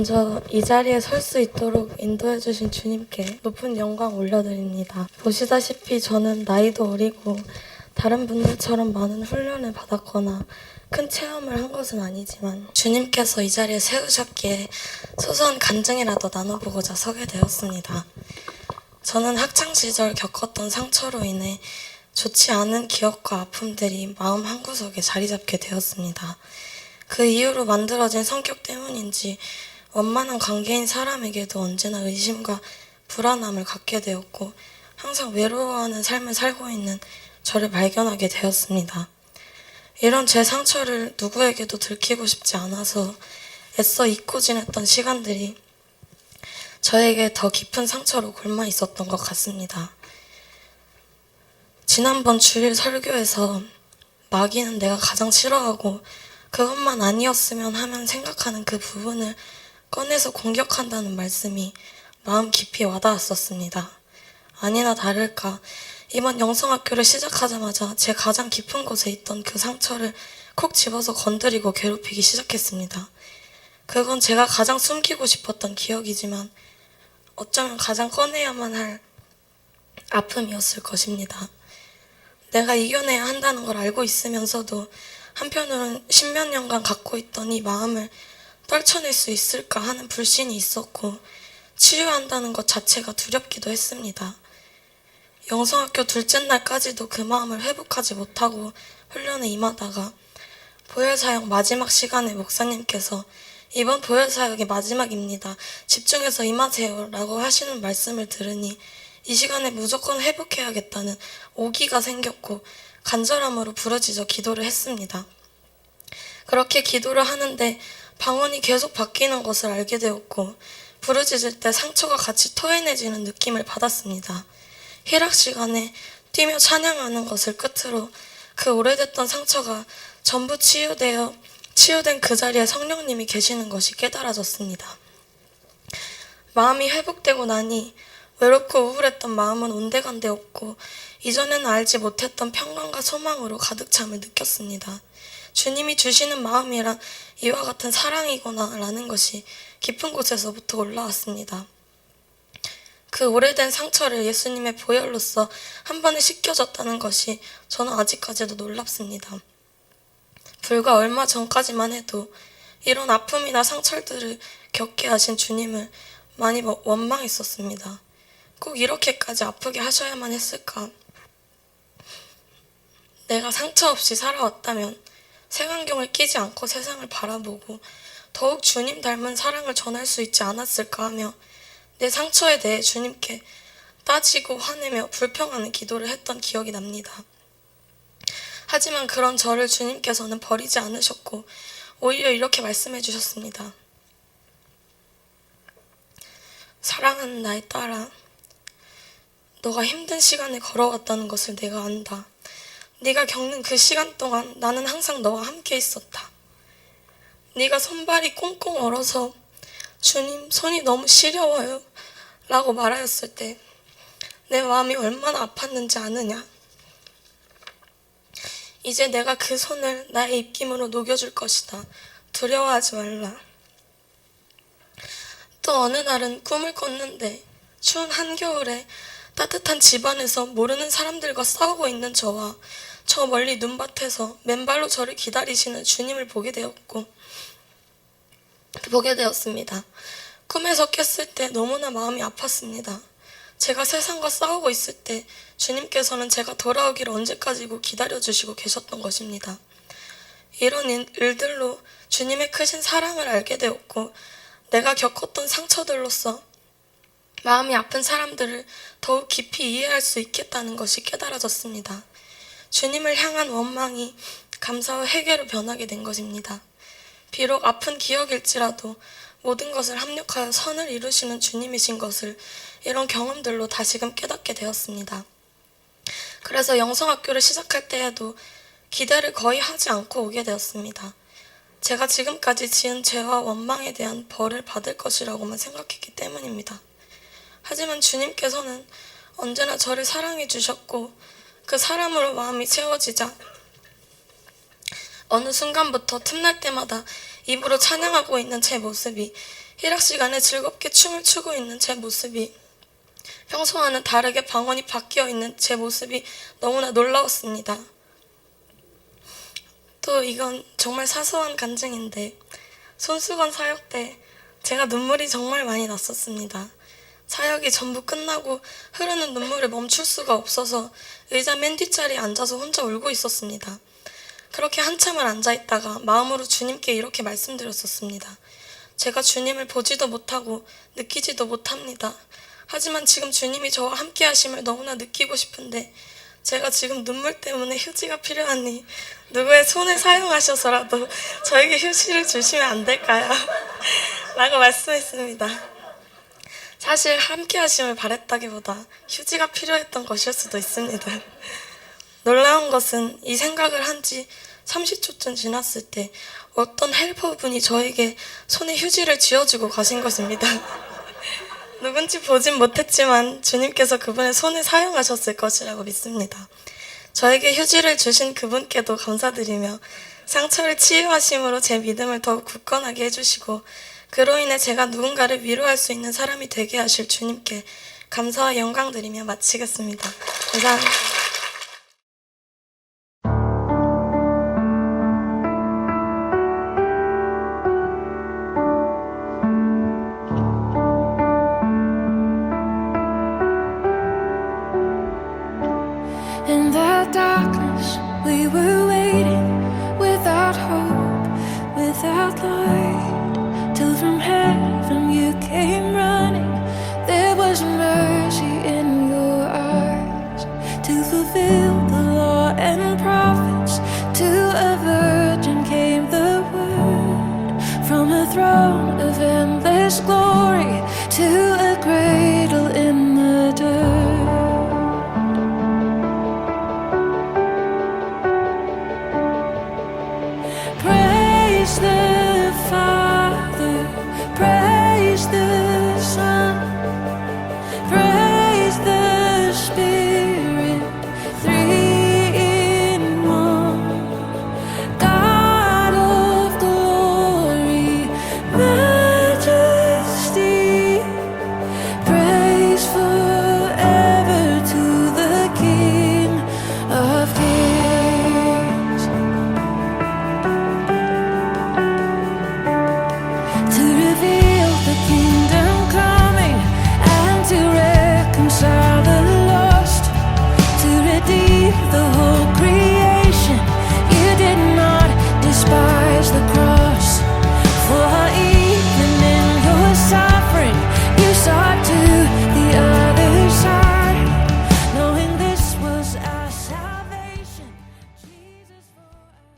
먼저 이 자리에 설 수 있도록 인도해 주신 주님께 높은 영광 올려드립니다. 보시다시피 저는 나이도 어리고 다른 분들처럼 많은 훈련을 받았거나 큰 체험을 한 것은 아니지만 주님께서 이 자리에 세우셨기에 소소한 간증이라도 나눠보고자 서게 되었습니다. 저는 학창시절 겪었던 상처로 인해 좋지 않은 기억과 아픔들이 마음 한구석에 자리 잡게 되었습니다. 그 이후로 만들어진 성격 때문인지 원만한 관계인 사람에게도 언제나 의심과 불안함을 갖게 되었고 항상 외로워하는 삶을 살고 있는 저를 발견하게 되었습니다. 이런 제 상처를 누구에게도 들키고 싶지 않아서 애써 잊고 지냈던 시간들이 저에게 더 깊은 상처로 곪아 있었던 것 같습니다. 지난번 주일 설교에서 마귀는 내가 가장 싫어하고 그것만 아니었으면 하면 생각하는 그 부분을 꺼내서 공격한다는 말씀이 마음 깊이 와닿았었습니다. 아니나 다를까 이번 영성학교를 시작하자마자 제 가장 깊은 곳에 있던 그 상처를 콕 집어서 건드리고 괴롭히기 시작했습니다. 그건 제가 가장 숨기고 싶었던 기억이지만 어쩌면 가장 꺼내야만 할 아픔이었을 것입니다. 내가 이겨내야 한다는 걸 알고 있으면서도 한편으로는 십몇 년간 갖고 있던 이 마음을 떨쳐낼 수 있을까 하는 불신이 있었고 치유한다는 것 자체가 두렵기도 했습니다. 영성학교 둘째 날까지도 그 마음을 회복하지 못하고 훈련에 임하다가 보혈사역 마지막 시간에 목사님께서 이번 보혈사역이 마지막입니다. 집중해서 임하세요 라고 하시는 말씀을 들으니 이 시간에 무조건 회복해야겠다는 오기가 생겼고 간절함으로 부르짖어 기도를 했습니다. 그렇게 기도를 하는데 방언이 계속 바뀌는 것을 알게 되었고 부르짖을 때 상처가 같이 토해내지는 느낌을 받았습니다. 희락 시간에 뛰며 찬양하는 것을 끝으로 그 오래됐던 상처가 전부 치유된 그 자리에 성령님이 계시는 것이 깨달아졌습니다. 마음이 회복되고 나니 외롭고 우울했던 마음은 온데간데 없고 이전에는 알지 못했던 평강과 소망으로 가득 참을 느꼈습니다. 주님이 주시는 마음이란 이와 같은 사랑이구나 라는 것이 깊은 곳에서부터 올라왔습니다. 그 오래된 상처를 예수님의 보혈로서 한 번에 씻겨졌다는 것이 저는 아직까지도 놀랍습니다. 불과 얼마 전까지만 해도 이런 아픔이나 상처들을 겪게 하신 주님을 많이 원망했었습니다. 꼭 이렇게까지 아프게 하셔야만 했을까? 내가 상처 없이 살아왔다면 색안경을 끼지 않고 세상을 바라보고 더욱 주님 닮은 사랑을 전할 수 있지 않았을까 하며 내 상처에 대해 주님께 따지고 화내며 불평하는 기도를 했던 기억이 납니다. 하지만 그런 저를 주님께서는 버리지 않으셨고 오히려 이렇게 말씀해 주셨습니다. 사랑하는 나의 딸아, 너가 힘든 시간을 걸어왔다는 것을 내가 안다. 네가 겪는 그 시간 동안 나는 항상 너와 함께 있었다. 네가 손발이 꽁꽁 얼어서 주님 손이 너무 시려워요 라고 말하였을 때 내 마음이 얼마나 아팠는지 아느냐? 이제 내가 그 손을 나의 입김으로 녹여줄 것이다. 두려워하지 말라. 또 어느 날은 꿈을 꿨는데 추운 한겨울에 따뜻한 집안에서 모르는 사람들과 싸우고 있는 저와 저 멀리 눈밭에서 맨발로 저를 기다리시는 주님을 보게 되었습니다. 꿈에서 깼을 때 너무나 마음이 아팠습니다. 제가 세상과 싸우고 있을 때 주님께서는 제가 돌아오기를 언제까지고 기다려주시고 계셨던 것입니다. 이런 일들로 주님의 크신 사랑을 알게 되었고 내가 겪었던 상처들로서 마음이 아픈 사람들을 더욱 깊이 이해할 수 있겠다는 것이 깨달아졌습니다. 주님을 향한 원망이 감사와 회개로 변하게 된 것입니다. 비록 아픈 기억일지라도 모든 것을 합력하여 선을 이루시는 주님이신 것을 이런 경험들로 다시금 깨닫게 되었습니다. 그래서 영성학교를 시작할 때에도 기대를 거의 하지 않고 오게 되었습니다. 제가 지금까지 지은 죄와 원망에 대한 벌을 받을 것이라고만 생각했기 때문입니다. 하지만 주님께서는 언제나 저를 사랑해 주셨고 그 사람으로 마음이 채워지자 어느 순간부터 틈날 때마다 입으로 찬양하고 있는 제 모습이 일학 시간에 즐겁게 춤을 추고 있는 제 모습이, 평소와는 다르게 방언이 바뀌어 있는 제 모습이 너무나 놀라웠습니다. 또 이건 정말 사소한 간증인데, 손수건 사역 때 제가 눈물이 정말 많이 났었습니다. 사역이 전부 끝나고 흐르는 눈물을 멈출 수가 없어서 의자 맨 뒷자리에 앉아서 혼자 울고 있었습니다. 그렇게 한참을 앉아있다가 마음으로 주님께 이렇게 말씀드렸었습니다. 제가 주님을 보지도 못하고 느끼지도 못합니다. 하지만 지금 주님이 저와 함께 하심을 너무나 느끼고 싶은데 제가 지금 눈물 때문에 휴지가 필요하니 누구의 손을 사용하셔서라도 저에게 휴지를 주시면 안 될까요? 라고 말씀했습니다. 사실 함께 하심을 바랬다기보다 휴지가 필요했던 것일 수도 있습니다. 놀라운 것은 이 생각을 한 지 30초쯤 지났을 때 어떤 헬퍼분이 저에게 손에 휴지를 쥐어주고 가신 것입니다. 누군지 보진 못했지만 주님께서 그분의 손을 사용하셨을 것이라고 믿습니다. 저에게 휴지를 주신 그분께도 감사드리며 상처를 치유하심으로 제 믿음을 더욱 굳건하게 해주시고 그로 인해 제가 누군가를 위로할 수 있는 사람이 되게 하실 주님께 감사와 영광 드리며 마치겠습니다. 감사합니다. In the darkness, we were waiting without hope, without light, till from heaven you came running. There was mercy in your eyes to fulfill the law and prophets. To a virgin came the word from a throne of